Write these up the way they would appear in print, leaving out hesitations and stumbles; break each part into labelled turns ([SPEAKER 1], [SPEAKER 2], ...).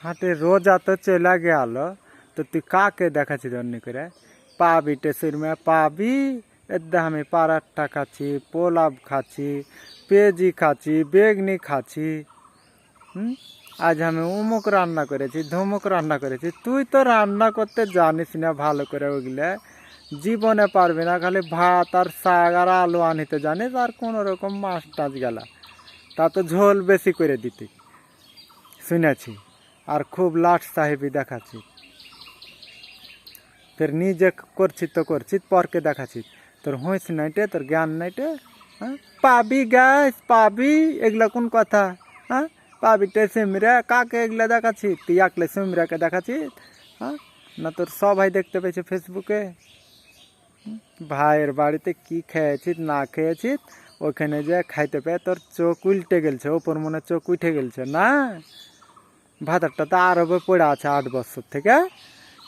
[SPEAKER 1] হাটে রোজা তো চলে গেল, তো তুই কাকে দেখাচ্ছিস অন্য করে? পাবি টেসুরমে পাবি। এদ্দা আমি পারাঠা খাচ্ছি, পোলাও খাচ্ছি, পেঁয়াজি খাচ্ছি, বেগনি খাচ্ছি। আজ আমি উমুক রান্না করেছি, ধুমুক রান্না করেছি। তুই তো রান্না করতে জানিস না ভালো করে, ওগুলা জীবনে পারবি না। খালি ভাত আর শাক আর আলু আনিতে জানিস, আর কোনো রকম মাছ টাছ গেলা, তা তো ঝোল বেশি করে দিতে শুনেছি। আর খুব লাট সাহেবি দেখাচ্ছি। তোর নিজে করছি তো করছি, পরকে দেখাচ্ছি। তোর হুঁশ নাইটে, তোর জ্ঞান নাইটে। হ্যাঁ, পাবি গ্যাস পাবি, এগুলা কোন কথা? হ্যাঁ, পাবিটে সিমরা কাকে এগুলা দেখাচ্ছি? তুই একলে সিমরাকে দেখাচ্ছি? হ্যাঁ, না তোর সবাই দেখতে পেয়েছে ফেসবুকে। ভাইয়ের বাড়িতে কি খেয়েছিস না খেয়েছিস, ওখানে যে খাইতে পেয়ে তোর চোখ উল্টে গেলছে, ওপর মনে চোখ উঠে গেলছে না। ভাতারটা তো আরবে পড়ে আছে 8 বছর থেকে।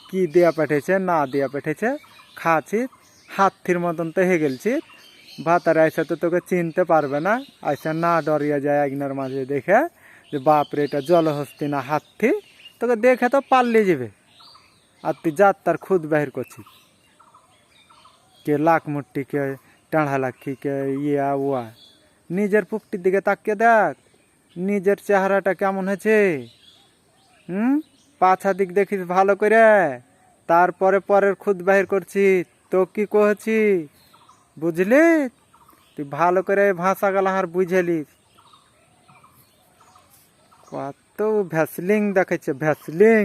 [SPEAKER 1] কি দেয়া পাঠিয়েছে না দেয়া পাঠিয়েছে খাচ্ছিস, হাতির মতন তো হয়ে গেলছিস। ভাতার আইসা তো তোকে চিনতে পারবে না, আইসা না ডরিয়া যায় একনার মাঝে দেখে যে বাপরে এটা জলহস্তি না হাতি, তোকে দেখে তো পাল্লে যাবে। আর তুই যাত তার খুদ বাহির করছিস। কে লাখ মুট্টি, কে টাঁড়া লাখি, কে ইয়া ওয়া। নিজের পুকটির দিকে তাকিয়ে দেখ, নিজের চেহারাটা কেমন হয়েছে। পাছা দিক দেখিস ভালো করে, তারপরে পরের খুদ বাহির করছি। তো কি কহছি বুঝলি? তুই ভালো করে ভাষা গালা আর বুঝেলিস। কত ভ্যাসলিং দেখাচ্ছে, ভ্যাসলিং।